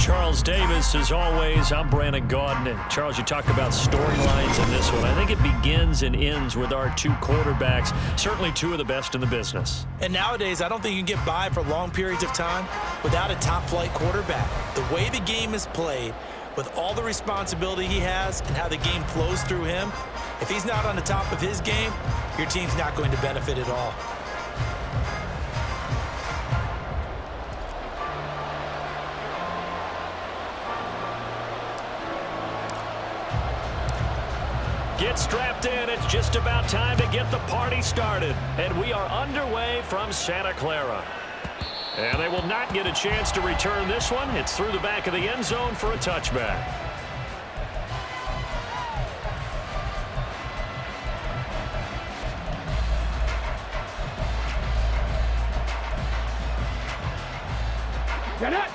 Charles Davis, as always, I'm Brandon Gaudin. And Charles, you talk about storylines in this one. I think it begins and ends with our two quarterbacks, certainly two of the best in the business. And nowadays, I don't think you can get by for long periods of time without a top-flight quarterback. The way the game is played, with all the responsibility he has and how the game flows through him, if he's not on the top of his game, your team's not going to benefit at all. Get strapped in. It's just about time to get the party started. And we are underway from Santa Clara. And they will not get a chance to return this one. It's through the back of the end zone for a touchback. Get it!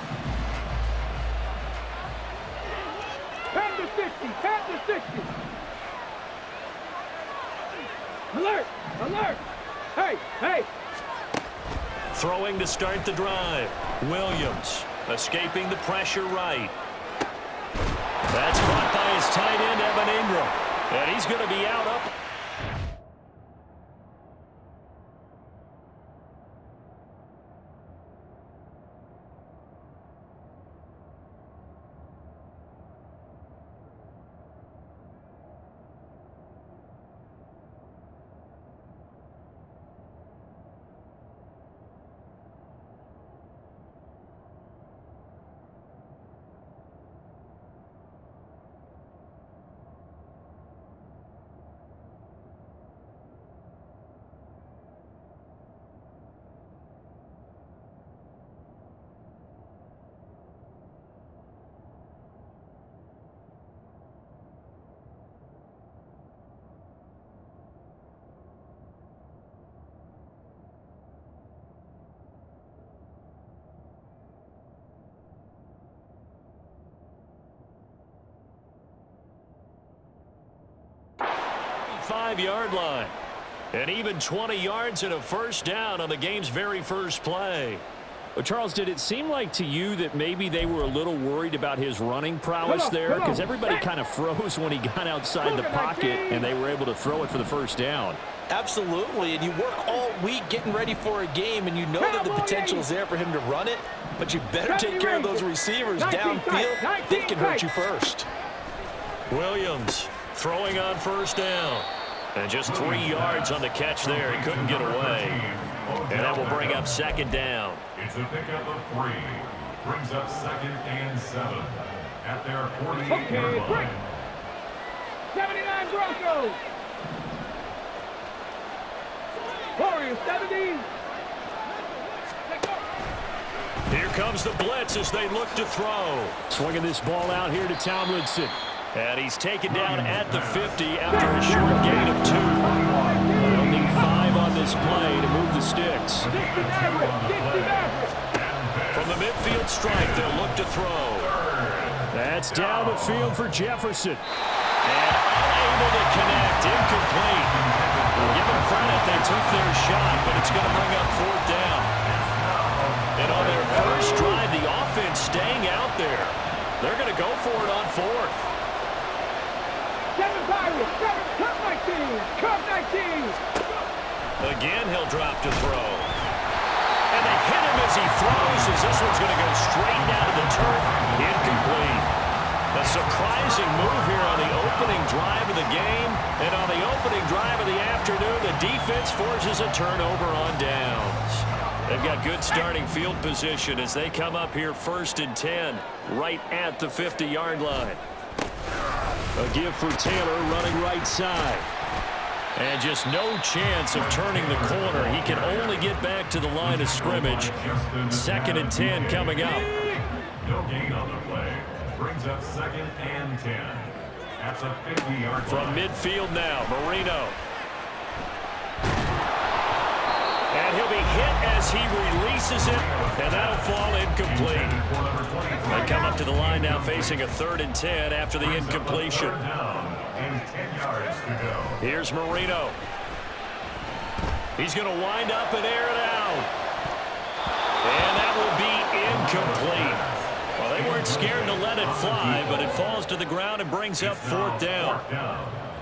10 to 60, 10 to 60. Alert! Alert! Hey! Hey! Throwing to start the drive. Williams escaping the pressure right. That's caught by his tight end, Evan Ingram. And he's going to be out up. Five-yard line. And even 20 yards and a first down on the game's very first play. Well, Charles, did it seem like to you that maybe they were a little worried about his running prowess there? Because everybody kind of froze when he got outside the pocket and they were able to throw it for the first down. Absolutely, and you work all week getting ready for a game, and you know that the potential is there for him to run it, but you better take care of those receivers downfield. They can hurt you first. Williams throwing on first down. And just 3 yards on the catch there. He couldn't get away. And that will bring up second down. It's a pickup of 3. Brings up 2nd and 7 at their 48-yard line. 79 Broncos. Warriors 70. Here comes the blitz as they look to throw. Swinging this ball out here to Tomlinson. And he's taken down at the 50 after a short gain of 2. They'll need 5 on this play to move the sticks. From the midfield stripe, they'll look to throw. That's down the field for Jefferson. And unable to connect, incomplete. We'll give them credit, they took their shot, but it's going to bring up 4th down. And on their first drive, the offense staying out there. They're going to go for it on 4th. 7 Pirates, 7, Cup 19, Cup 19. Again, he'll drop to throw. And they hit him as he throws, as this one's going to go straight down to the turf. Incomplete. A surprising move here on the opening drive of the game. And on the opening drive of the afternoon, the defense forces a turnover on downs. They've got good starting field position as they come up here 1st and 10, right at the 50-yard line. A give for Taylor running right side. And just no chance of turning the corner. He can only get back to the line of scrimmage. 2nd and 10 coming up. No gain on the play. Brings up 2nd and 10. That's a 50-yard line. From midfield now, Marino. And he'll be hit as he releases it, and that'll fall incomplete. They come up to the line now facing a 3rd and 10 after the incompletion. Here's Marino. He's going to wind up and air it out. And that will be incomplete. Well, they weren't scared to let it fly, but it falls to the ground and brings up 4th down.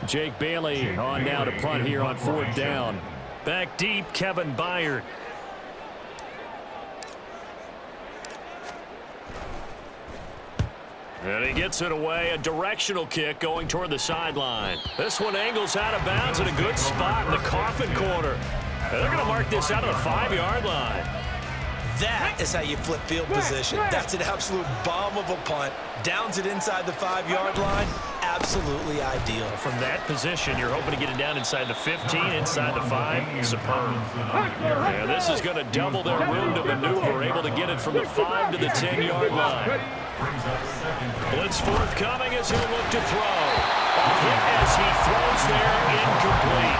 Jake Bailey on now to punt here on 4th down. Back deep, Kevin Byard. And he gets it away, a directional kick going toward the sideline. This one angles out of bounds in a good spot in the coffin corner. And they're going to mark this out of the 5-yard line. That is how you flip field position. That's an absolute bomb of a punt. Downs it inside the 5-yard line. Absolutely ideal. From that position, you're hoping to get it down inside the 15, inside the 5. Superb. Yeah, this is going to double their room to maneuver. Able to get it from the 5 to the 10-yard line. Blitz forthcoming as he'll look to throw. A hit as he throws there, incomplete.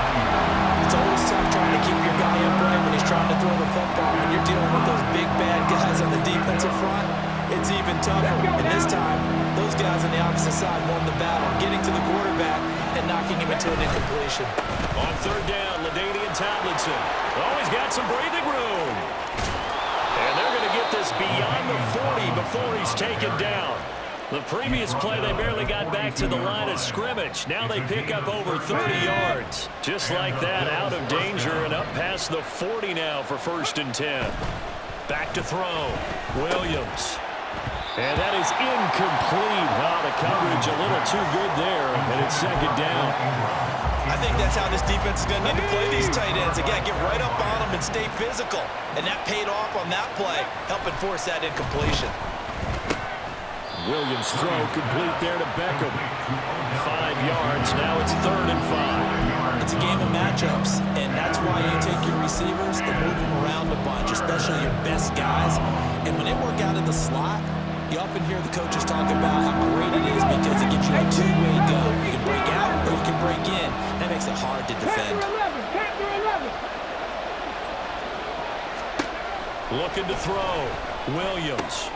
It's always tough trying to keep your guy upright when he's trying to throw the football. When you're dealing with those big bad guys on the defensive front, it's even tougher. And this time, those guys on the opposite side won the battle, getting to the quarterback and knocking him into an incompletion. On 3rd down, LaDainian Tomlinson. Oh, he's got some breathing room. And they're going to get this beyond the 40 before he's taken down. The previous play, they barely got back to the line of scrimmage. Now they pick up over 30 yards. Just like that, out of danger and up past the 40 now for 1st and 10. Back to throw. Williams. And that is incomplete. Oh, the coverage a little too good there, and it's 2nd down. I think that's how this defense is going to need to play these tight ends. They got to get right up on them and stay physical. And that paid off on that play, helping force that incompletion. Williams throw complete there to Beckham. 5 yards. Now it's 3rd and 5. It's a game of matchups, and that's why you take your receivers and move them around a bunch, especially your best guys. And when they work out in the slot, you often hear the coaches talk about how great it is because it gives you a two-way go. You can break out or you can break in. That makes it hard to defend. Looking to throw. Williams.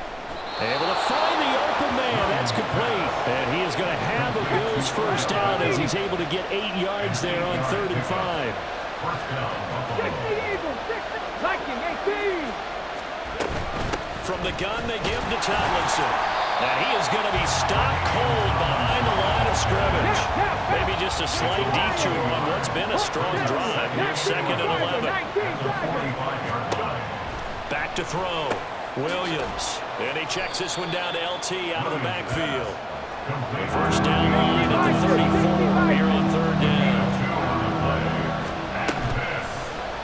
Able to find the open man. That's complete. And he is going to have a Bills 1st down as he's able to get 8 yards there on 3rd and 5. From the gun, they give to Tomlinson. And he is going to be stopped cold behind the line of scrimmage. Maybe just a slight detour on what's been a strong drive. Here's 2nd and 11. Back to throw. Williams. And he checks this one down to LT out of the backfield. The 1st down line at the 34 here on 3rd down.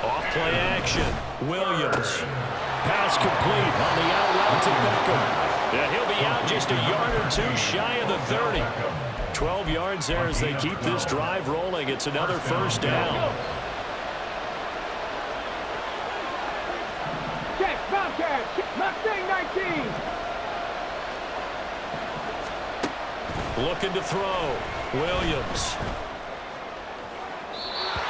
Off play action. Williams. Pass complete on the out route to Beckham. And he'll be out just a yard or 2 shy of the 30. 12 yards there as they keep this drive rolling. It's another 1st down. Check, Bobcat, Mustang 19. Looking to throw. Williams.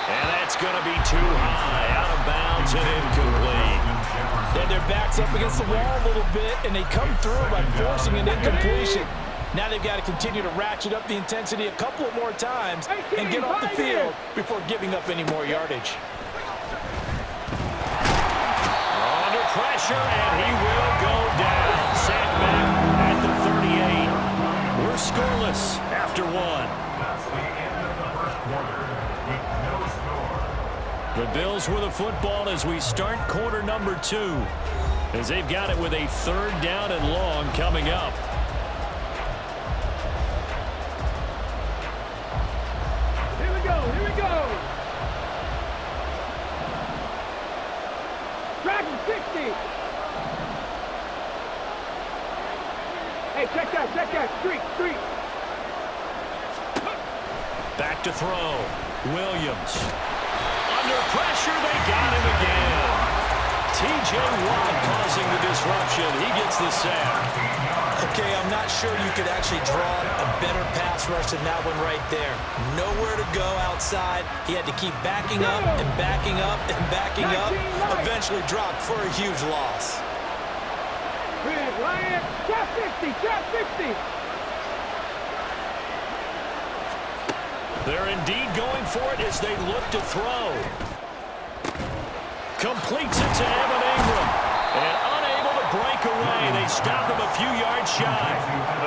And that's going to be too high. Out of bounds and incomplete. And their backs up against the wall a little bit, and they come through by forcing an incompletion. Now they've got to continue to ratchet up the intensity a couple of more times and get off the field before giving up any more yardage. Under pressure, and he will go down. Sacked back at the 38. We're scoreless after 1. That's the end of the 1st quarter with no score. The Bills with the football as we start quarter number 2, as they've got it with a 3rd down and long coming up. Here we go, here we go. Dragon 60. Hey, check that, street. Back to throw. Williams. Under pressure, they got him again. T.J. Watt causing the disruption. He gets the sack. Okay, I'm not sure you could actually draw a better pass rush than that one right there. Nowhere to go outside. He had to keep backing up and backing up and backing up. Eventually dropped for a huge loss. Red Lion, shot 50. They're indeed going for it as they look to throw. Completes it to Evan Ingram. And unable to break away. They stop him a few yards shy.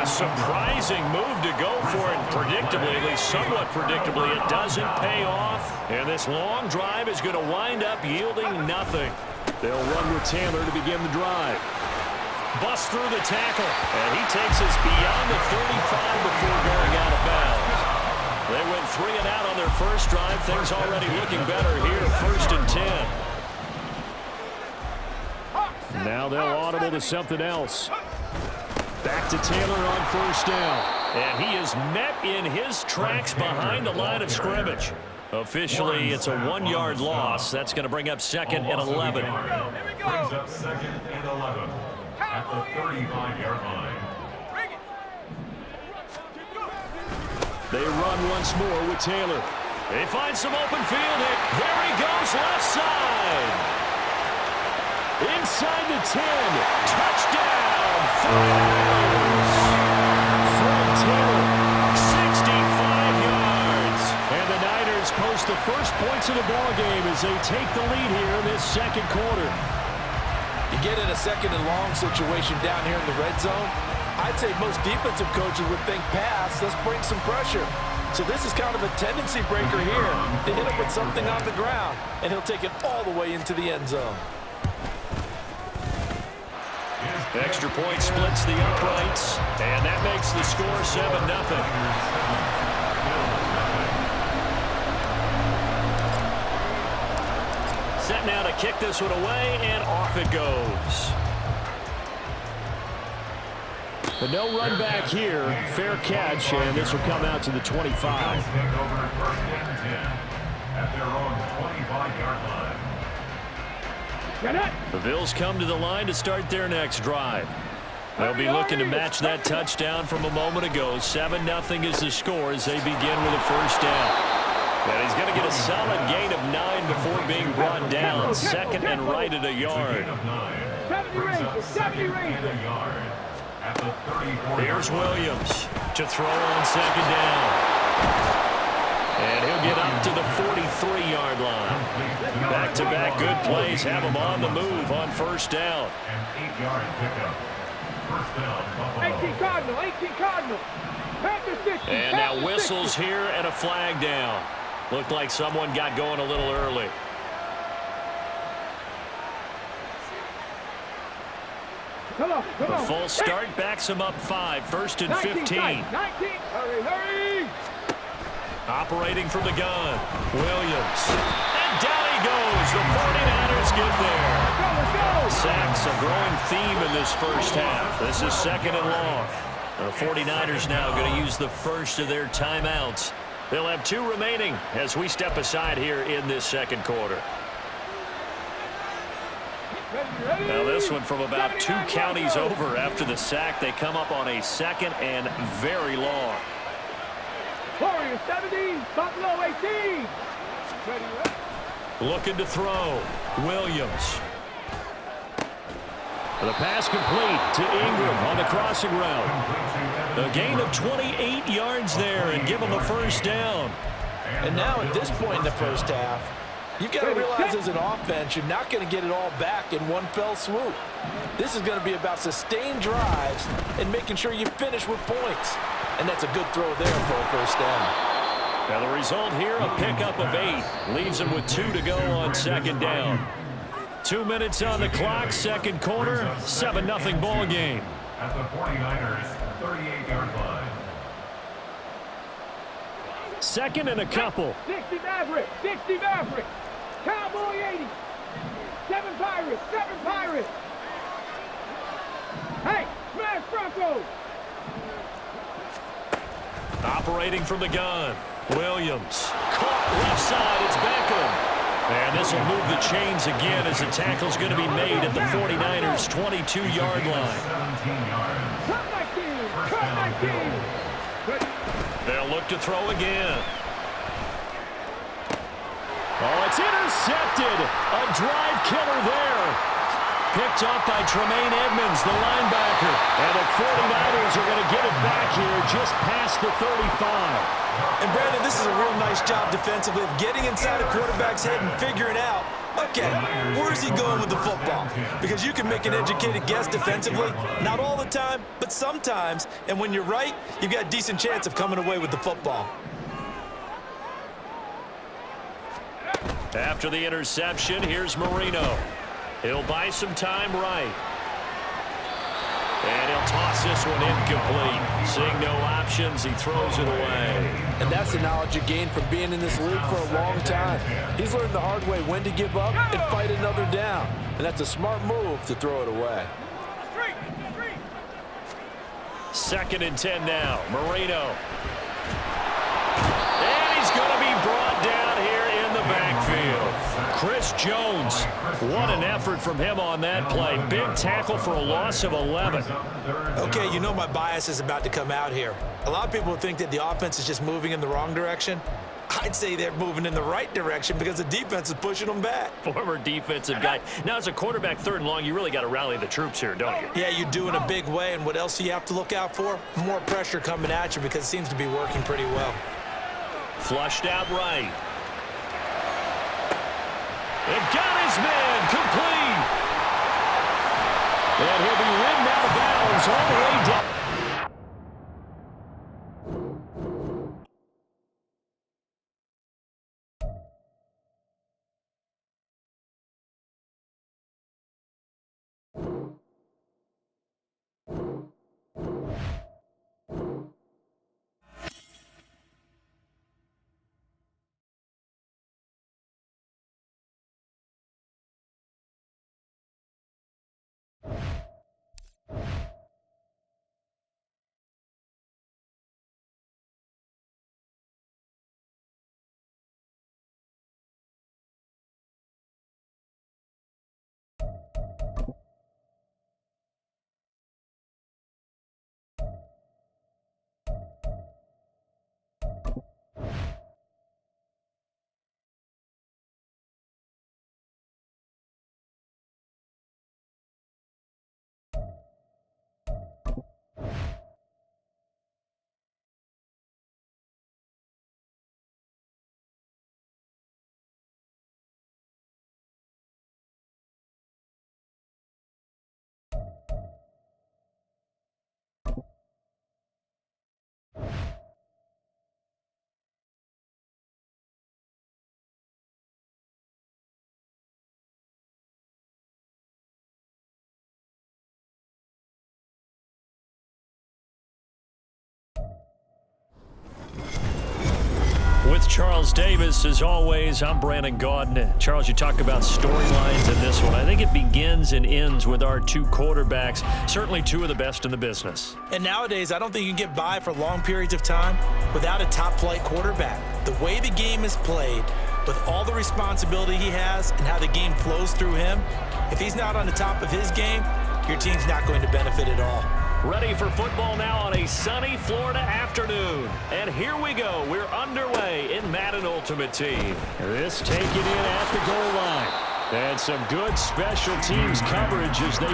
A surprising move to go for it. Predictably, at least somewhat predictably, it doesn't pay off. And this long drive is going to wind up yielding nothing. They'll run with Taylor to begin the drive. Bust through the tackle. And he takes us beyond the 35 before going out of bounds. They went 3 and out on their first drive. Things already looking better here. 1st and 10. Now they'll audible to something else. Back to Taylor on 1st down. And he is met in his tracks behind the line of scrimmage. Officially, it's a 1-yard loss. That's going to bring up 2nd and 11. Brings up 2nd and 11 at the 35-yard line. They run once more with Taylor. They find some open field. There he goes, left side. Inside the 10. Touchdown. From Taylor. 65 yards. And the Niners post the first points of the ballgame as they take the lead here in this second quarter. You get in a 2nd and long situation down here in the red zone, I'd say most defensive coaches would think pass, let's bring some pressure. So this is kind of a tendency breaker here to hit him with something on the ground, and he'll take it all the way into the end zone. Extra point splits the uprights, and that makes the score 7-0. Set now to kick this one away, and off it goes. But no run back here. Fair catch, and this will come out to the 25. Take over 1st and 10 at their own 25-yard line. The Bills come to the line to start their next drive. They'll be looking to match that touchdown from a moment ago. 7-0 is the score as they begin with a 1st down. And he's going to get a solid gain of 9 before being brought down. 2nd and right at a yard. 70 range. Here's Williams to throw on 2nd down. And he'll get up to the 43-yard line. Back-to-back good plays have him on the move on 1st down. An 8-yard pickup. 1st down, Buffalo. 18 Cardinal. Panther 60. And now whistles here and a flag down. Looked like someone got going a little early. The full start backs him up 5. 1st and 15. 19. Hurry. Operating from the gun. Williams. And down he goes. The 49ers get there. Sacks, a growing theme in this first half. This is 2nd and long. The 49ers now going to use the first of their timeouts. They'll have 2 remaining as we step aside here in this second quarter. Now this one from about 2 counties over after the sack. They come up on a 2nd and very long. Warriors 17, Buffalo 18. Looking to throw. Williams. The pass complete to Ingram on the crossing route. A gain of 28 yards there and give him a 1st down. And now at this point in the first half, you've got to realize as an offense, you're not going to get it all back in one fell swoop. This is going to be about sustained drives and making sure you finish with points. And that's a good throw there for a 1st down. Now the result here, a pickup of 8. Leaves him with 2 to go on 2nd down. 2 minutes on the clock, second quarter, 7-0 ball game. At the 49ers, 38-yard line. 2nd and a couple. 60 Maverick. Cowboy 80. 7 Pirates. Hey, smash Broncos. Operating from the gun. Williams. Caught left side. It's Beckham. And this will move the chains again as the tackle's going to be made at the 49ers' 22-yard line. 17 yards. Cut my team. They'll look to throw again. Oh, it's intercepted. A drive killer there. Picked up by Tremaine Edmonds, the linebacker. And the 49ers are going to get it back here just past the 35. And, Brandon, this is a real nice job defensively of getting inside a quarterback's head and figuring out a Okay, where is he going with the football? Because you can make an educated guess defensively, not all the time, but sometimes. And when you're right, you've got a decent chance of coming away with the football. After the interception, here's Marino. He'll buy some time right. And he'll toss this one incomplete. Seeing no options, he throws it away. And that's the knowledge you gain from being in this league for a long time. He's learned the hard way when to give up and fight another down. And that's a smart move to throw it away. 2nd and 10 now. Marino. And he's going to be brought down here in the backfield. Chris Jones. What an effort from him on that play. Big tackle for a loss of 11. Okay, you know my bias is about to come out here. A lot of people think that the offense is just moving in the wrong direction. I'd say they're moving in the right direction because the defense is pushing them back. Former defensive guy. Now, as a quarterback 3rd and long, you really got to rally the troops here, don't you? Yeah, you do in a big way. And what else do you have to look out for? More pressure coming at you because it seems to be working pretty well. Flushed out right. It got his man complete. And he'll be ridden out of bounds all the way down. With Charles Davis, as always, I'm Brandon Gaudin. Charles, you talk about storylines in this one. I think it begins and ends with our 2 quarterbacks, certainly 2 of the best in the business. And nowadays, I don't think you can get by for long periods of time without a top-flight quarterback. The way the game is played, with all the responsibility he has and how the game flows through him, if he's not on the top of his game, your team's not going to benefit at all. Ready for football now on a sunny Florida afternoon. And here we go. We're underway in Madden Ultimate Team. This take it in at the goal line. And some good special teams coverage as they...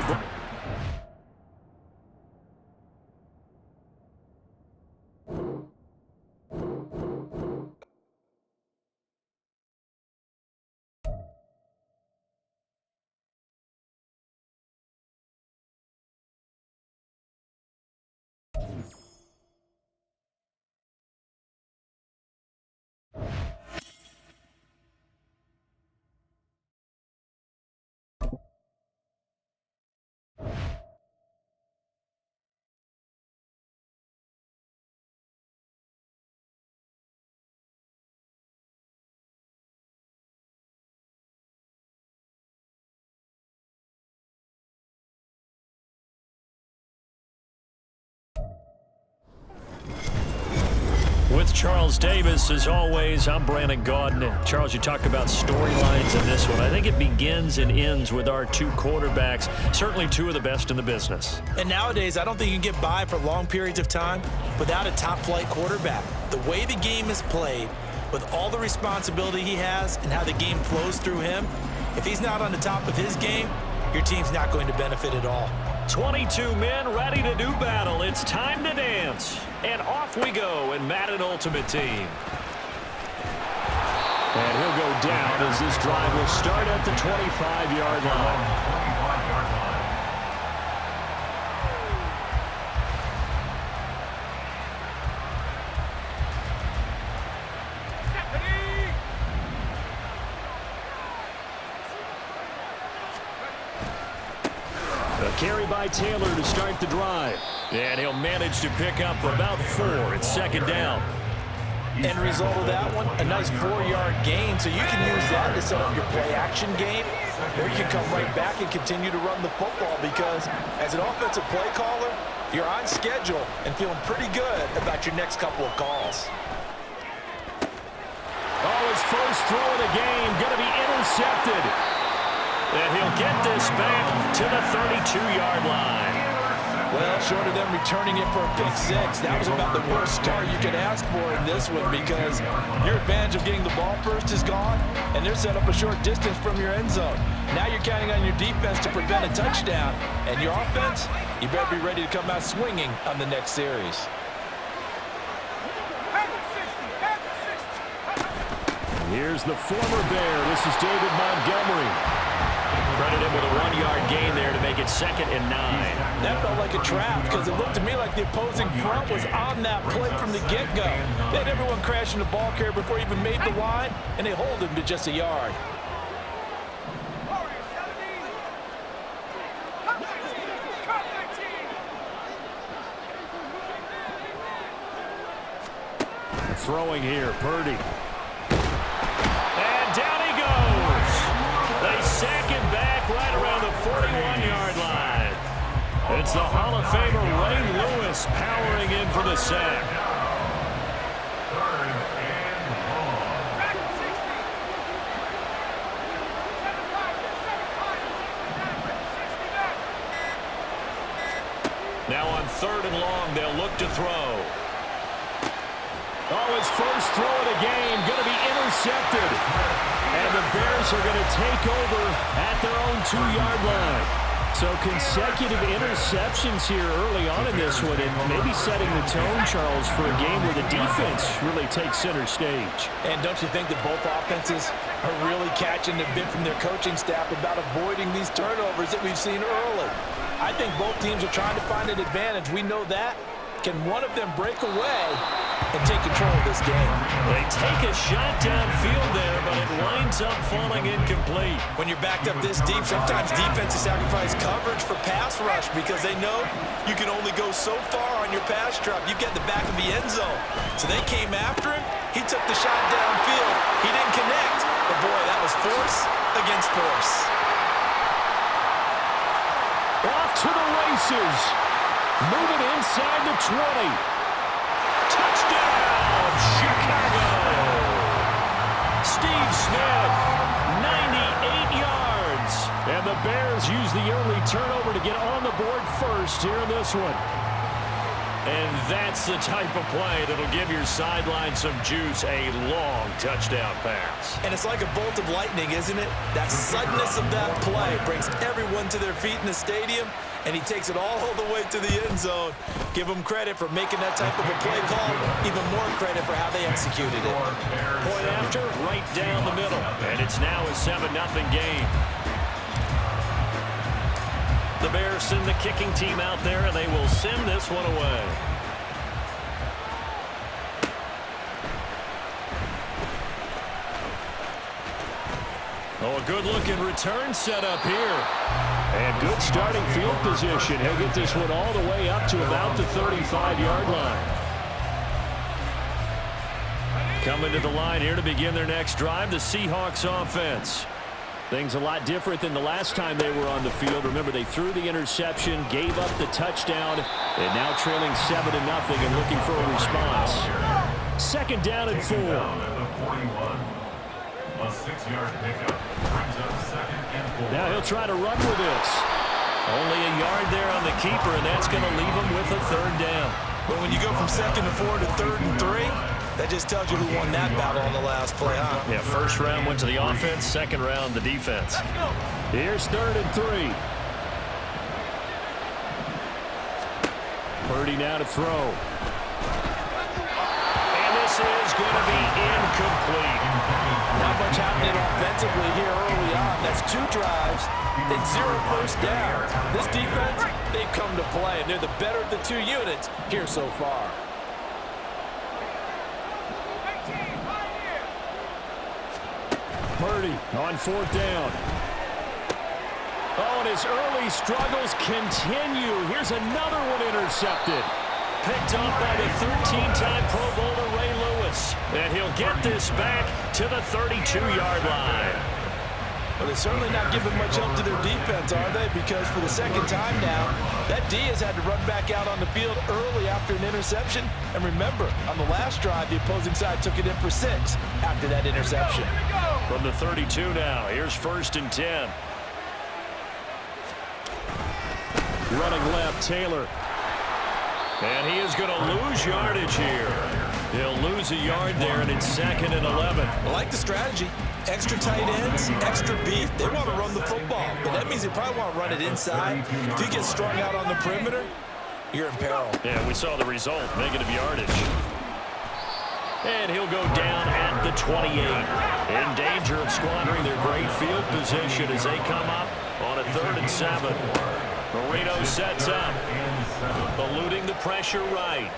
With Charles Davis, as always, I'm Brandon Gaudin. Charles, you talk about storylines in this one. I think it begins and ends with our 2 quarterbacks, certainly 2 of the best in the business. And nowadays, I don't think you can get by for long periods of time without a top-flight quarterback. The way the game is played, with all the responsibility he has and how the game flows through him, if he's not on the top of his game, your team's not going to benefit at all. 22 men ready to do battle. It's time to dance. And off we go in Madden Ultimate Team. And he'll go down as this drive will start at the 25-yard line. A carry by Taylor to start the drive. And he'll manage to pick up about 4. It's second down. End result of that one, a nice 4-yard gain, so you can use that to set up your play-action game, or you can come right back and continue to run the football because as an offensive play caller, you're on schedule and feeling pretty good about your next couple of calls. Oh, his first throw of the game going to be intercepted. And he'll get this back to the 32-yard line. Well, short of them returning it for a pick 6, that was about the worst start you could ask for in this one because your advantage of getting the ball first is gone, and they're set up a short distance from your end zone. Now you're counting on your defense to prevent a touchdown, and your offense, you better be ready to come out swinging on the next series. Here's the former Bear. This is David Montgomery. Credit him with a 1-yard gain there to make it 2nd and 9. That felt like a trap because it looked to me like the opposing front was on that play from the get-go. They had everyone crashing the ball carrier before he even made the line, and they hold him to just a yard. Throwing here, Purdy. And down he goes. They sack him back right around the 41-yard line. It's the Hall of Famer Ray Lewis powering in for the sack. Now on 3rd and long, they'll look to throw. Oh, his first throw of the game going to be intercepted. And the Bears are going to take over at their own 2-yard line. So consecutive interceptions here early on in this one, and maybe setting the tone, Charles, for a game where the defense really takes center stage. And don't you think that both offenses are really catching the bit from their coaching staff about avoiding these turnovers that we've seen early? I think both teams are trying to find an advantage. We know that. Can one of them break away and take control of this game? They take a shot downfield there, but it winds up falling incomplete. When you're backed up this deep, sometimes defenses sacrifice coverage for pass rush because they know you can only go so far on your pass drop. You've got the back of the end zone. So they came after him. He took the shot downfield. He didn't connect. But boy, that was force against force. Off to the races. Moving inside the 20. Touchdown, Chicago. Steve Smith, 98 yards. And the Bears use the early turnover to get on the board first here in this one. And that's the type of play that'll give your sideline some juice, a long touchdown pass. And it's like a bolt of lightning, isn't it? That suddenness of that play brings everyone to their feet in the stadium, and he takes it all the way to the end zone. Give him credit for making that type of a play call, even more credit for how they executed it. Point after, right down the middle, and it's now a 7-0 game. The Bears send the kicking team out there, and they will send this one away. Oh, a good-looking return set up here. And good starting field position. He'll get this one all the way up to about the 35-yard line. Coming to the line here to begin their next drive, the Seahawks offense. Things a lot different than the last time they were on the field. Remember, they threw the interception, gave up the touchdown, and now trailing 7-0 and looking for a response. 2nd down and 4. A 6-yard pickup brings up 2nd and 4. Now he'll try to run with this. Only a yard there on the keeper, and that's going to leave him with a 3rd down. But when you go from 2nd and 4 to 3rd and 3, that just tells you who won that battle on the last play, huh? Yeah, 1st round went to the offense, 2nd round the defense. Here's 3rd and 3. Purdy now to throw. And this is going to be incomplete. Now much happening offensively here early on. That's 2 drives and 0 first down. This defense, they've come to play, and they're the better of the 2 units here so far. Purdy on 4th down. Oh, and his early struggles continue. Here's another one intercepted. Picked off by the 13-time Pro Bowler Ray Lewis. And he'll get this back to the 32-yard line. Well, they're certainly not giving much help to their defense, are they? Because for the second time now, that D has had to run back out on the field early after an interception. And remember, on the last drive, the opposing side took it in for 6 after that interception. From the 32 now, here's 1st and 10. Running left, Taylor. And he is going to lose yardage here. He'll lose a yard there, and it's 2nd and 11. I like the strategy. Extra tight ends, extra beef. They want to run the football, but that means they probably want to run it inside. If you get strung out on the perimeter, you're in peril. Yeah, we saw the result, negative yardage. And he'll go down at the 28. In danger of squandering their great field position as they come up on a 3rd and 7. Marino sets up, eluding the pressure right.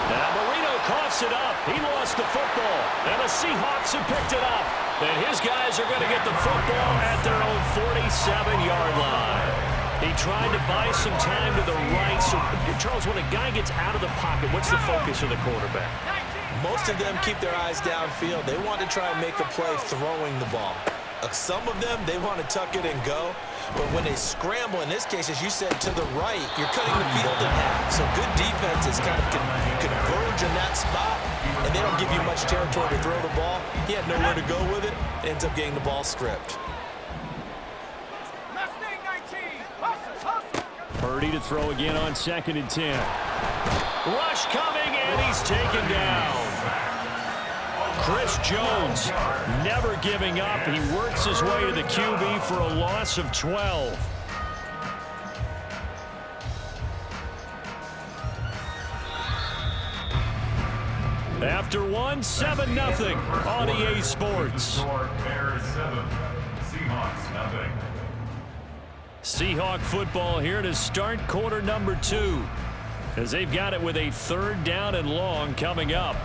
Now Marino coughs it up. He lost the football, and the Seahawks have picked it up. And his guys are going to get the football at their own 47-yard line. He tried to buy some time to the right. So, Charles, when a guy gets out of the pocket, what's the focus of the quarterback? Most of them keep their eyes downfield. They want to try and make a play throwing the ball. Some of them, they want to tuck it and go. But when they scramble, in this case, as you said, to the right, you're cutting the field in half. So good defenses kind of converge in that spot, and they don't give you much territory to throw the ball. He had nowhere to go with it. Ends up getting the ball stripped. Purdy to throw again on 2nd and 10. Rush coming, and he's taken down. Chris Jones never giving up. He works his way to the QB for a loss of 12. After 7-0 on EA Sports. Bears 7, Seahawks nothing. Seahawk football here to start quarter number 2, as they've got it with a 3rd down and long coming up.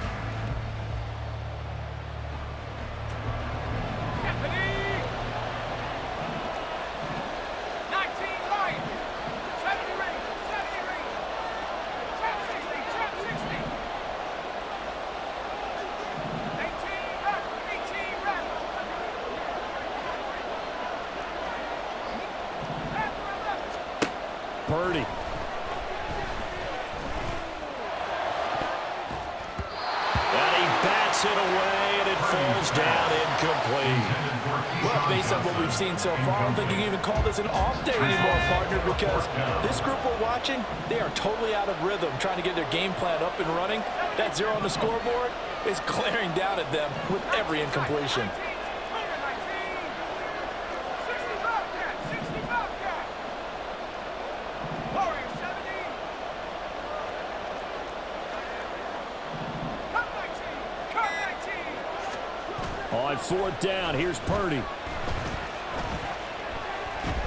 Purdy. And he bats it away, and it falls down incomplete. Well, based on what we've seen so far, I don't think you can even call this an off day anymore, partner, because this group we're watching, they are totally out of rhythm, trying to get their game plan up and running. That 0 on the scoreboard is glaring down at them with every incompletion. On 4th down, here's Purdy.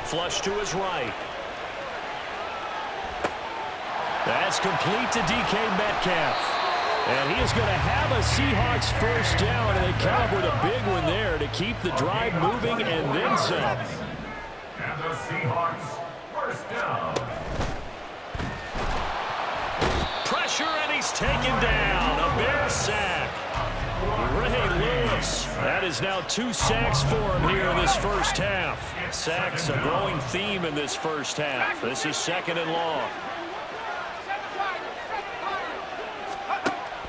Flush to his right. That's complete to DK Metcalf. And he is going to have a Seahawks 1st down, and they come up with a big one there to keep the drive moving and then some. And the Seahawks 1st down. Pressure, and he's taken down. A Bear sack. Ray Lewis. That is now 2 sacks for him here in this 1st half. Sacks, a growing theme in this 1st half. This is 2nd and long.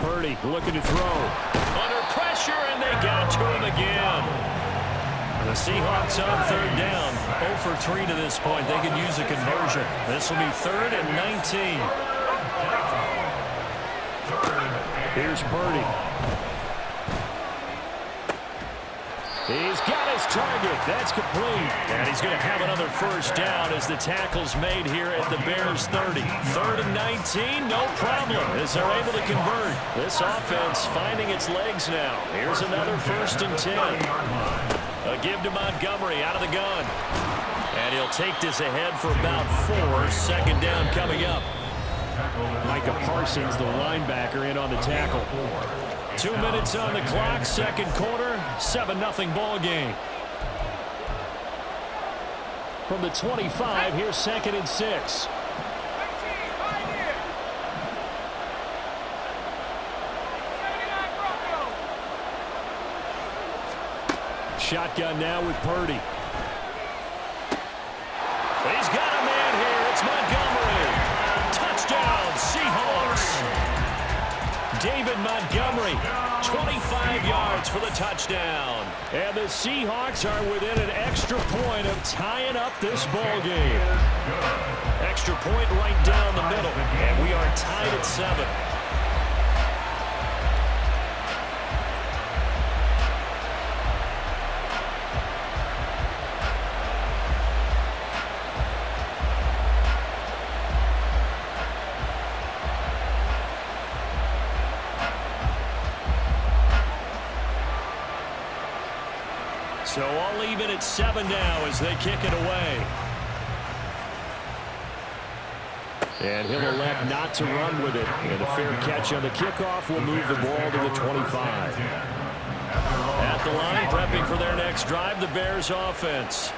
Purdy looking to throw. Under pressure, and they got to him again. The Seahawks on 3rd down. 0 for 3 to this point. They can use a conversion. This will be 3rd and 19. Here's Purdy. He's got his target. That's complete. And he's going to have another first down as the tackle's made here at the Bears 30. 3rd and 19, no problem, as they're able to convert. This offense finding its legs now. Here's another 1st and 10. A give to Montgomery out of the gun. And he'll take this ahead for about 4. 2nd down coming up. Micah Parsons, the linebacker, in on the tackle. 2 minutes on the clock, 2nd quarter, 7-0 ball game. From the 25, here's 2nd and 6. Shotgun now with Purdy. He's got a man here. It's Montgomery. Touchdown, Seahawks. David Montgomery, 25 yards for the touchdown. And the Seahawks are within an extra point of tying up this ball game. Extra point right down the middle. And we are tied at 7. So all even at 7 now as they kick it away. And he'll elect not to run with it. And a fair catch on the kickoff will move the ball to the 25. At the line, prepping for their next drive, the Bears offense.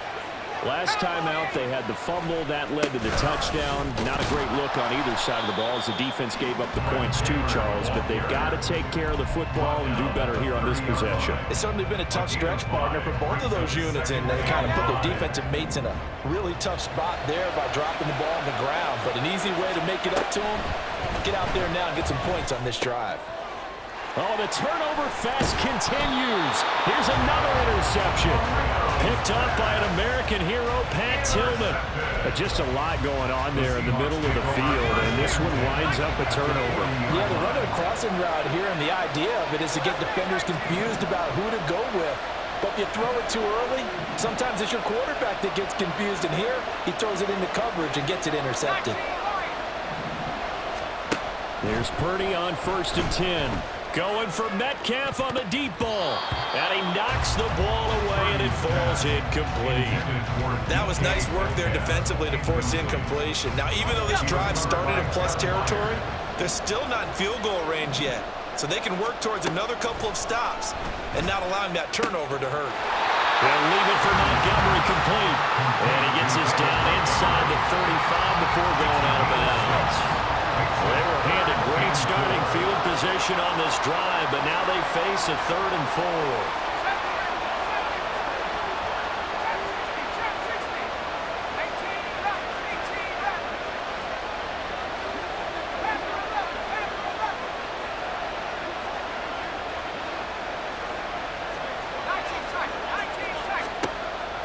Last time out, they had the fumble. That led to the touchdown. Not a great look on either side of the ball as the defense gave up the points too, Charles. But they've got to take care of the football and do better here on this possession. It's certainly been a tough stretch, partner, for both of those units. And they kind of put their defensive mates in a really tough spot there by dropping the ball on the ground. But an easy way to make it up to them, get out there now and get some points on this drive. Oh, the turnover fest continues. Here's another interception. Picked up by an American hero, Pat Tillman. Just a lot going on there in the middle of the field, and this one winds up a turnover. Yeah, they're running a crossing route here, and the idea of it is to get defenders confused about who to go with. But if you throw it too early, sometimes it's your quarterback that gets confused, and here he throws it into coverage and gets it intercepted. There's Purdy on 1st and 10. Going for Metcalf on the deep ball. And he knocks the ball away, and it falls incomplete. That was nice work there defensively to force incompletion. Now, even though this drive started in plus territory, they're still not in field goal range yet. So they can work towards another couple of stops and not allowing that turnover to hurt. They'll leave it for Montgomery complete. And he gets us down inside the 35 before going out of bounds. They were handed great starting field position on this drive, but now they face a 3rd and 4.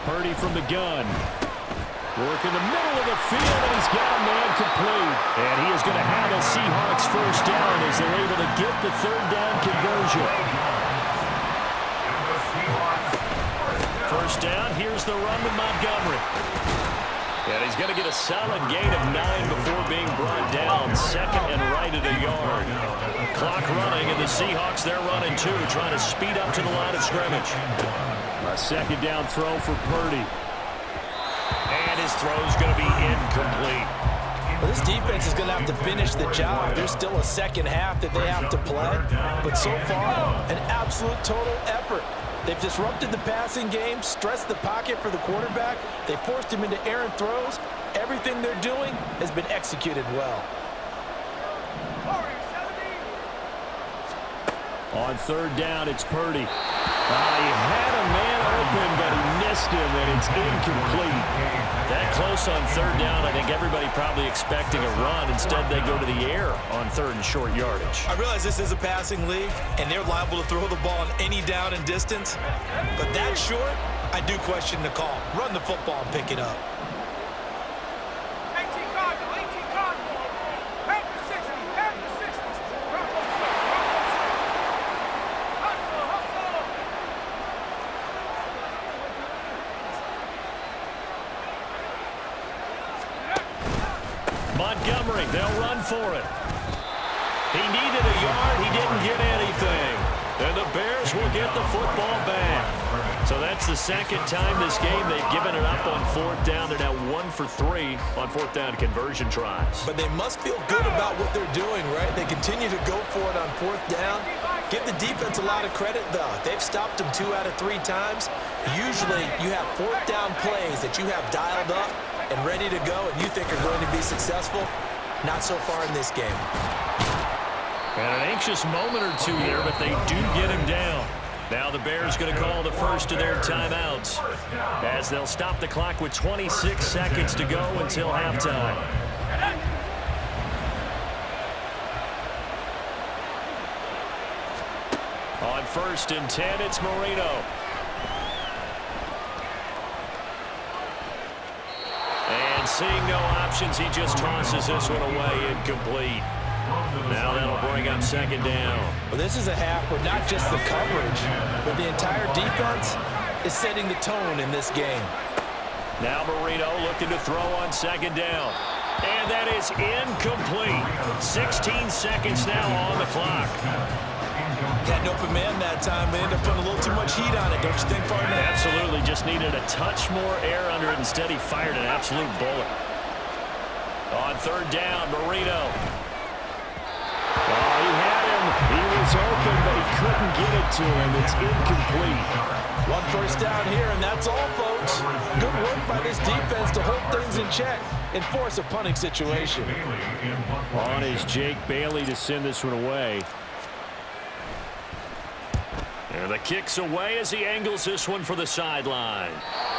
Purdy from the gun. Work in the middle of the field, and he's got a man complete. And he is going to have a Seahawks first down as they're able to get the 3rd down conversion. First down, here's the run to Montgomery. And he's going to get a solid gain of 9 before being brought down. 2nd and right at a yard. Clock running, and the Seahawks, they're running too, trying to speed up to the line of scrimmage. A 2nd down throw for Purdy. And his throw's going to be incomplete. Well, this defense is going to have to finish the job. There's still a second half that they have to play. But so far, an absolute total effort. They've disrupted the passing game, stressed the pocket for the quarterback. They forced him into errant throws. Everything they're doing has been executed well. On 3rd down, it's Purdy. He had a man open, but he missed him, and it's incomplete. That close on 3rd down, I think everybody probably expecting a run. Instead, they go to the air on 3rd and short yardage. I realize this is a passing league, and they're liable to throw the ball on any down and distance. But that short, I do question the call. Run the football and pick it up. 18 Cardinal, 18 Cardinal. Back to 60, back to 60. Hustle, hustle. Montgomery, they'll run for it. He needed a yard. He didn't get anything. And the Bears will get the football back. So that's the second time this game they've given it up on fourth down. They're now 1 for 3 on fourth down conversion tries. But they must feel good about what they're doing, right? They continue to go for it on fourth down. Give the defense a lot of credit, though. They've stopped them 2 out of 3 times. Usually you have fourth down plays that you have dialed up and ready to go and you think are going to be successful. Not so far in this game. And an anxious moment or two there, but they do get him down. Now the Bears going to call the first of their timeouts as they'll stop the clock with 26 seconds to go until halftime. On 1st and 10, it's Marino. And seeing no options, he just tosses this one away, incomplete. Now that'll bring up 2nd down. Well, this is a half where not just the coverage, but the entire defense is setting the tone in this game. Now Marino looking to throw on 2nd down. And that is incomplete. 16 seconds now on the clock. Had an open man that time. They ended up putting a little too much heat on it, don't you think, partner? Absolutely. Just needed a touch more air under it. Instead, he fired an absolute bullet. On 3rd down, Marino. Oh, he had him. He was open, but he couldn't get it to him. It's incomplete. 1 first down here, and that's all, folks. Good work by this defense to hold things in check and force a punting situation. On is Jake Bailey to send this one away. And the kick's away as he angles this one for the sideline.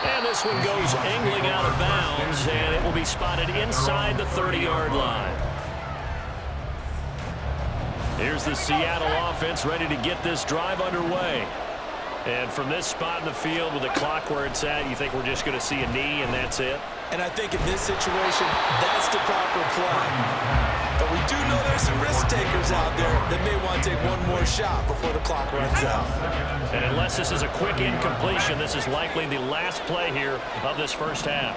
And this one goes angling out of bounds, and it will be spotted inside the 30-yard line. Here's the Seattle offense ready to get this drive underway. And from this spot in the field with the clock where it's at, you think we're just going to see a knee and that's it? And I think in this situation, that's the proper play. But we do know there's some risk takers out there that may want to take one more shot before the clock runs out. And unless this is a quick incompletion, this is likely the last play here of this first half.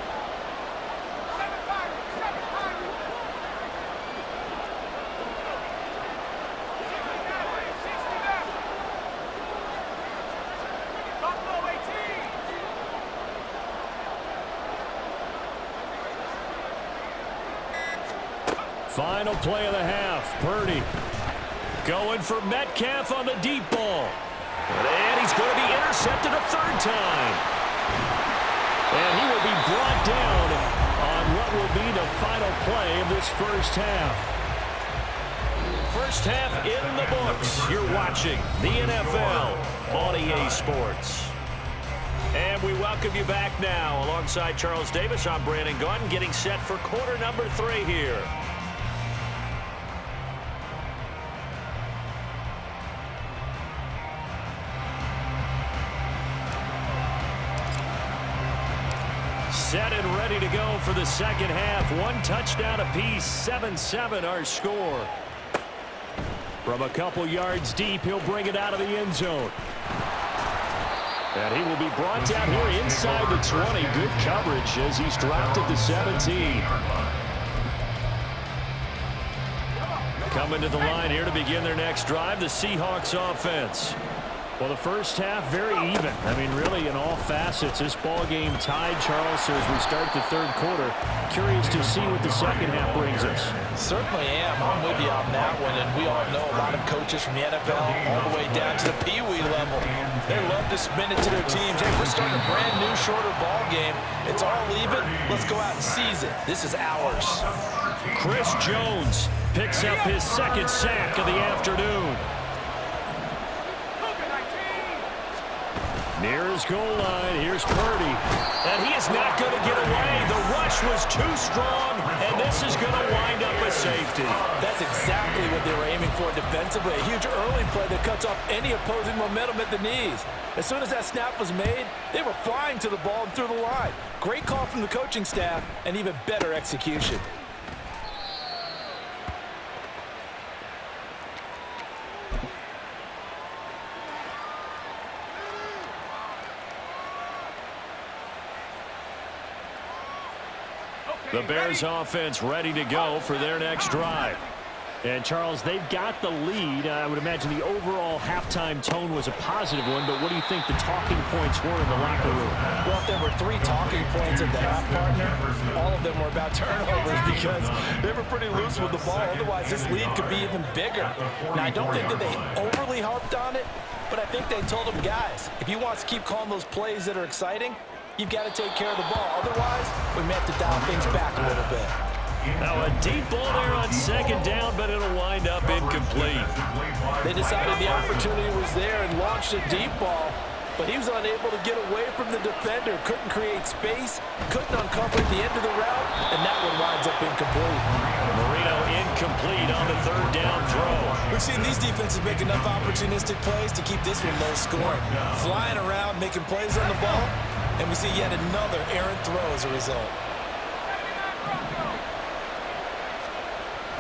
Final play of the half. Purdy going for Metcalf on the deep ball. And he's going to be intercepted a 3rd time. And he will be brought down on what will be the final play of this first half. First half in the books. You're watching the NFL on EA Sports. And we welcome you back now. Alongside Charles Davis, I'm Brandon Gunn, getting set for quarter number 3 here. Set and ready to go for the second half. 1 touchdown apiece, 7-7 our score. From a couple yards deep, he'll bring it out of the end zone. And he will be brought down here inside the 20. Good coverage as he's dropped at the 17. Coming to the line here to begin their next drive, the Seahawks offense. Well, the first half, very even. I mean, really, in all facets, this ball game tied, Charles. So as we start the 3rd quarter, curious to see what the second half brings us. Certainly am. I'm with you on that one. And we all know a lot of coaches from the NFL all the way down to the Pee-wee level. They love to spin it to their teams. Hey, we're starting a brand new, shorter ball game. It's all even. Let's go out and seize it. This is ours. Chris Jones picks up his 2nd sack of the afternoon. Near his goal line, here's Purdy. And he is not going to get away. The rush was too strong, and this is going to wind up a safety. That's exactly what they were aiming for defensively. A huge early play that cuts off any opposing momentum at the knees. As soon as that snap was made, they were flying to the ball and through the line. Great call from the coaching staff, and even better execution. The Bears offense ready to go for their next drive. And, Charles, they've got the lead. I would imagine the overall halftime tone was a positive one, but what do you think the talking points were in the locker room? Well, if there were 3 talking points at the half, partner, all of them were about turnovers because they were pretty loose with the ball. Otherwise, this lead could be even bigger. Now, I don't think that they overly harped on it, but I think they told them, guys, if you want to keep calling those plays that are exciting, you've got to take care of the ball. Otherwise, we may have to dial things back a little bit. Now a deep ball there on second down, but it'll wind up incomplete. They decided the opportunity was there and launched a deep ball, but he was unable to get away from the defender, couldn't create space, couldn't uncover at the end of the route, and that one winds up incomplete. Marino incomplete on the third down throw. We've seen these defenses make enough opportunistic plays to keep this one low scoring. Flying around, making plays on the ball, and we see yet another errant throw as a result.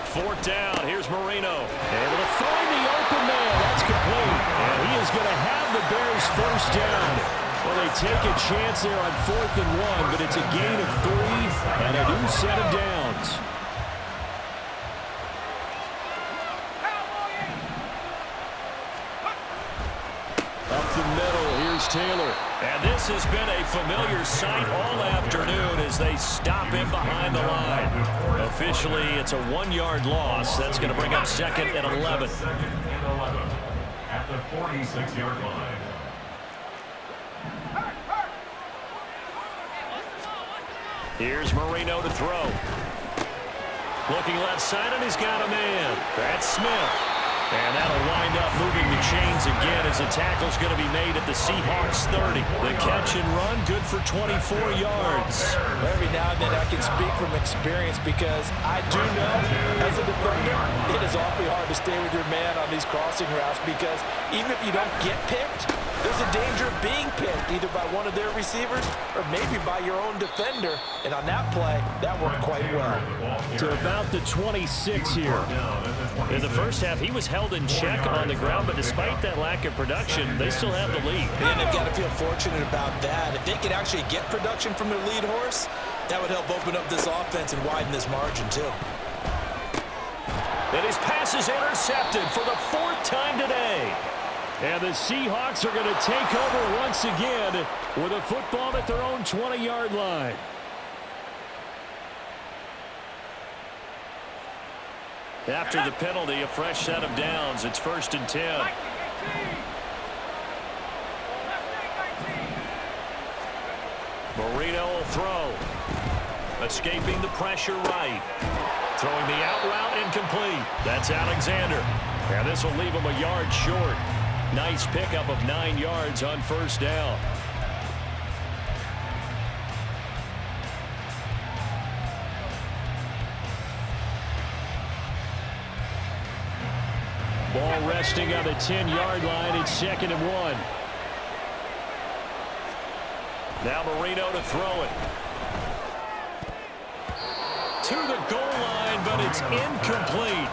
Fourth down, here's Marino. Able to throw in the open man. That's complete. And he is going to have the Bears first down. Well, they take a chance there on 4th and 1, but it's a gain of 3 and a new set of downs. Up the middle, here's Taylor. And this has been a familiar sight all afternoon as they stop him behind the line. Officially, it's a 1-yard loss. That's going to bring up 2nd and 11. Second and 11 at the 46-yard line. Here's Marino to throw. Looking left side, and he's got a man. That's Smith. And that'll wind up moving the chains again as the tackle's going to be made at the Seahawks 30. The catch and run, good for 24 yards. Every now and then I can speak from experience because I do know as a defender, it is awfully hard to stay with your man on these crossing routes because even if you don't get picked, there's a danger of being picked either by one of their receivers or maybe by your own defender. And on that play, that worked quite well. To about the 26 here. In the first half, he was held in check on the ground, but despite that lack of production, they still have the lead. And they've got to feel fortunate about that. If they could actually get production from their lead horse, that would help open up this offense and widen this margin too. And his pass is intercepted for the 4th time today. And the Seahawks are going to take over once again with a football at their own 20-yard line. After the penalty, a fresh set of downs. It's 1st and 10. Marino will throw. Escaping the pressure right. Throwing the out route incomplete. That's Alexander. And this will leave him a yard short. Nice pickup of 9 yards on 1st down. Ball resting on the 10-yard line. It's 2nd and 1. Now Marino to throw it. To the goal line, but it's incomplete.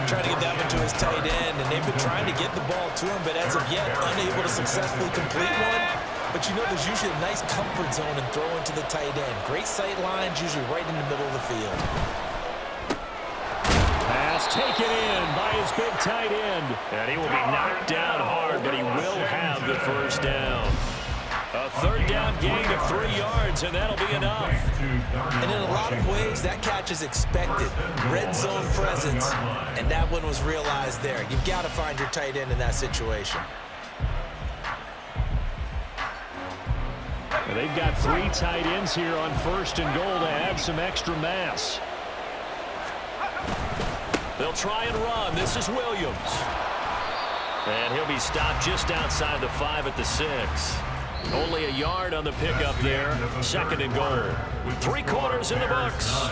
Trying to get that one to his tight end, and they've been trying to get the ball to him, but as of yet, unable to successfully complete one. But you know there's usually a nice comfort zone in throwing to the tight end. Great sight lines, usually right in the middle of the field. Pass taken in by his big tight end. And he will be knocked down hard, but he will have the first down. A 3rd down gain of 3 yards, and that'll be enough. And in a lot of ways, that catch is expected. Red zone presence, and that one was realized there. You've got to find your tight end in that situation. And they've got 3 tight ends here on 1st and goal to add some extra mass. They'll try and run. This is Williams. And he'll be stopped just outside the 5 at the 6. Only a yard on the pickup there. 2nd and goal. 3 quarters in the books.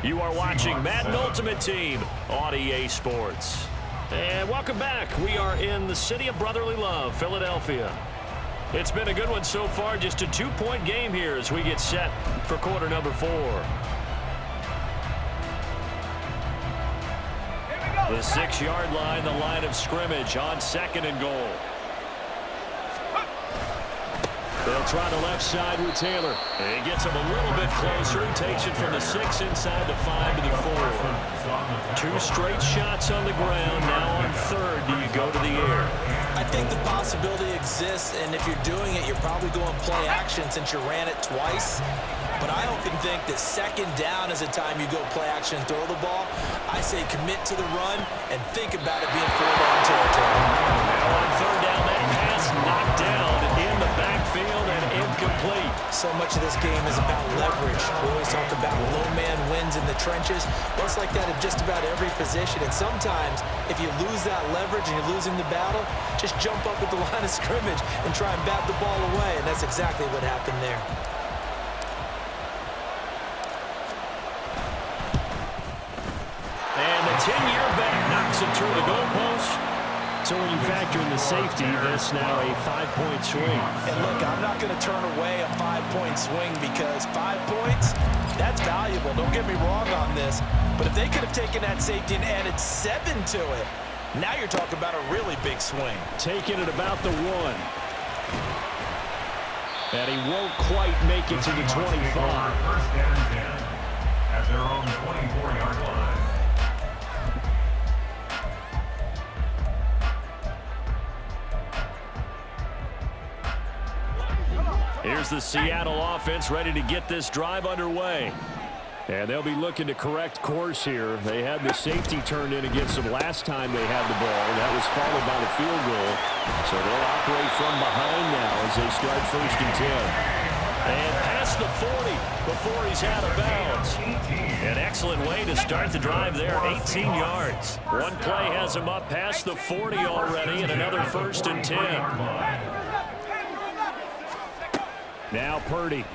You are watching Madden Ultimate Team on EA Sports. And welcome back. We are in the city of brotherly love, Philadelphia. It's been a good one so far. Just a 2-point game here as we get set for quarter number 4. The 6-yard line, the line of scrimmage on 2nd and goal. They'll try the left side with Taylor. And he gets him a little bit closer. He takes it from the 6 inside the 5 to the 4. 2 straight shots on the ground. Now on third, do you go to the air? I think the possibility exists, and if you're doing it, you're probably going play action since you ran it twice. But I often think that second down is a time you go play action and throw the ball. I say commit to the run and think about it being 4-down territory. Now on third down, that pass knocked down in the backfield and incomplete. So much of this game is about leverage. We always talk about low man wins in the trenches. Well, it's like that in just about every position. And sometimes, if you lose that leverage and you're losing the battle, just jump up at the line of scrimmage and try and bat the ball away. And that's exactly what happened there. And the 10-year back knocks it through the goalpost. So when you factor in the safety, this now a 5-point swing. And look, I'm not going to turn away a 5-point swing because 5 points, that's valuable. Don't get me wrong on this. But if they could have taken that safety and added 7 to it, now you're talking about a really big swing. Taking it about the 1. And he won't quite make it to the 25. First down 10 at their own 24-yard line. Here's the Seattle offense ready to get this drive underway. And they'll be looking to correct course here. They had the safety turned in against them last time they had the ball. That was followed by the field goal. So they'll operate from behind now as they start 1st and 10. And past the 40 before he's out of bounds. An excellent way to start the drive there, 18 yards. One play has him up past the 40 already and another 1st and 10. Now Purdy.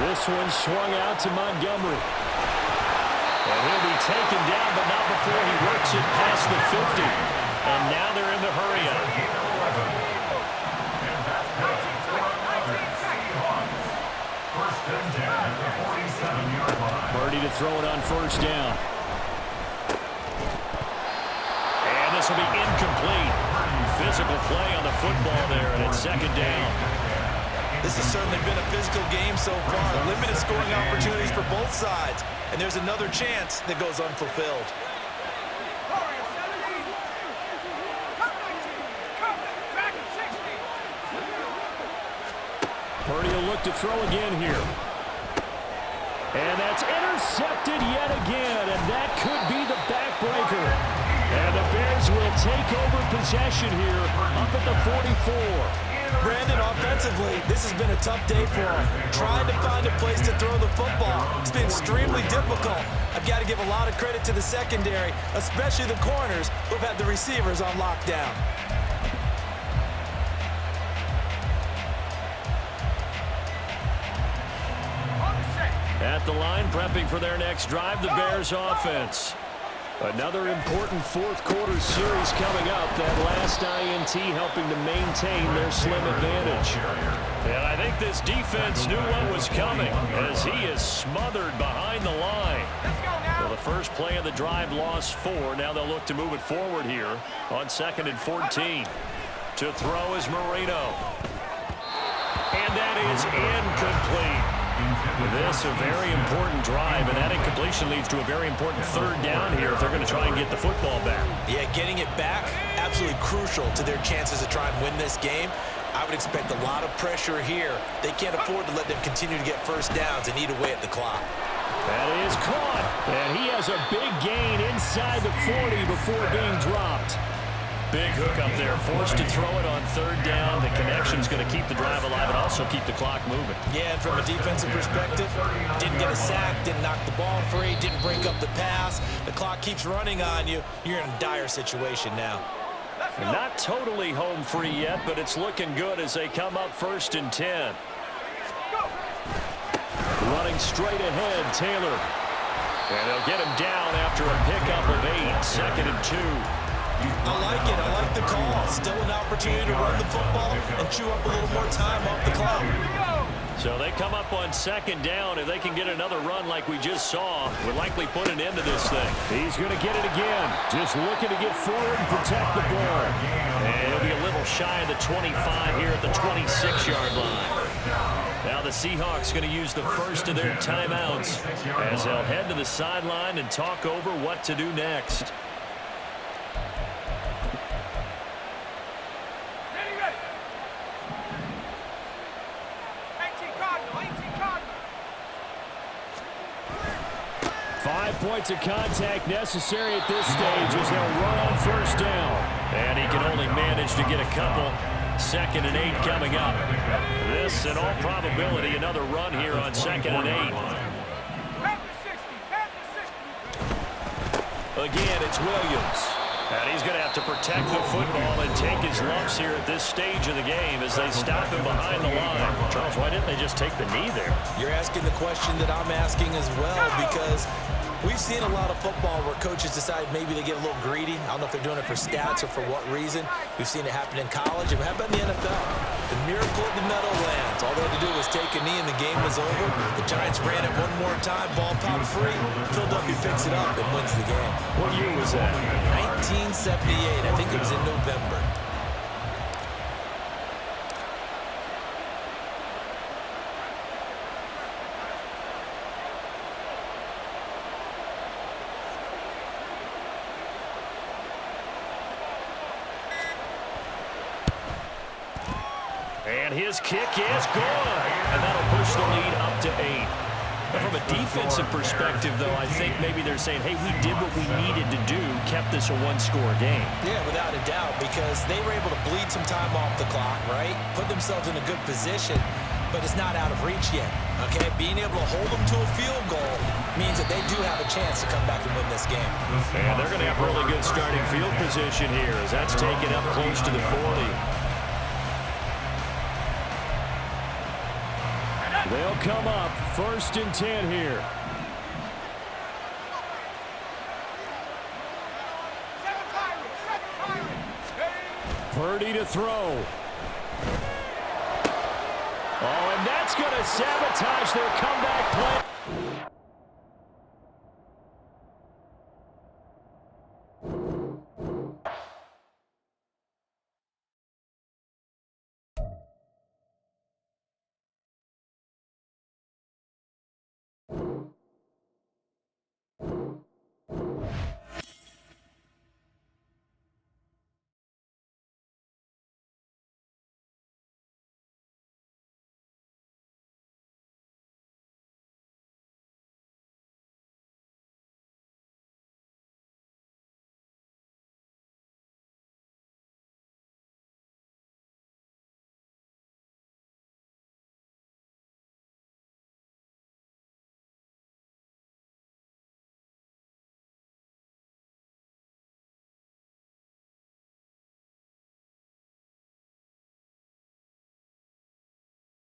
This one swung out to Montgomery. And he'll be taken down, but not before he works it past the 50. And now they're in the hurry-up. Purdy to throw it on 1st down. And this will be incomplete. Physical play on the football there, and it's 2nd down. This has certainly been a physical game so far. Limited scoring opportunities for both sides. And there's another chance that goes unfulfilled. Purdy will look to throw again here. And that's intercepted yet again, and that could be the backbreaker. And the Bears will take over possession here up at the 44. Brandon, offensively, this has been a tough day for him. Trying to find a place to throw the football. It's been extremely difficult. I've got to give a lot of credit to the secondary, especially the corners who've had the receivers on lockdown. At the line, prepping for their next drive, the Bears offense. Another important 4th quarter series coming up. That last INT helping to maintain their slim advantage. And I think this defense knew what was coming as he is smothered behind the line. Well, the first play of the drive lost 4. Now they'll look to move it forward here on 2nd and 14. To throw is Marino. And that is incomplete. This a very important drive, and that incompletion leads to a very important 3rd down here if they're going to try and get the football back. Yeah, getting it back, absolutely crucial to their chances to try and win this game. I would expect a lot of pressure here. They can't afford to let them continue to get 1st downs and eat away at the clock. That is caught, and he has a big gain inside the 40 before being dropped. Big hook up there, forced to throw it on 3rd down. The connection's going to keep the drive alive and also keep the clock moving. Yeah, and from a defensive perspective, didn't get a sack, didn't knock the ball free, didn't break up the pass. The clock keeps running on you. You're in a dire situation now. Not totally home free yet, but it's looking good as they come up 1st and 10. Running straight ahead, Taylor. And they'll get him down after a pickup of 8, 2nd and 2. I like it. I like the call. Still an opportunity to run the football and chew up a little more time off the clock. So they come up on second down. If they can get another run like we just saw, would likely put an end to this thing. He's going to get it again. Just looking to get forward and protect the ball. And he'll be a little shy of the 25 here at the 26-yard line. Now the Seahawks going to use the first of their timeouts as they'll head to the sideline and talk over what to do next. Ready, ready. 18 Cardinal, 18 Cardinal. 5 points of contact necessary at this stage as they'll run on first down. And he can only manage to get a couple. 2nd and 8 coming up. This, in all probability, another run here on 2nd and 8. Pass to 60, Again, it's Williams. And he's going to have to protect the football and take his lumps here at this stage of the game as they stop him behind the line. Charles, why didn't they just take the knee there? You're asking the question that I'm asking as well, because we've seen a lot of football where coaches decide maybe they get a little greedy. I don't know if they're doing it for stats or for what reason. We've seen it happen in college. And how about in the NFL? The miracle of the medal lands. All they had to do was take a knee and the game was over. The Giants ran it one more time. Ball popped free. Philadelphia picks it up and wins the game. What year was that? 1978. I think it was in November. And his kick is good. And that'll push the lead up to 8. But from a defensive perspective, though, I think maybe they're saying, hey, we did what we needed to do, kept this a one-score game. Yeah, without a doubt, because they were able to bleed some time off the clock, right? Put themselves in a good position, but it's not out of reach yet, okay? Being able to hold them to a field goal means that they do have a chance to come back and win this game. And they're going to have really good starting field position here as that's taken up close to the 40. They'll come up 1st and 10 here. 7 Pirates. Purdy to throw. Oh, and that's going to sabotage their comeback play.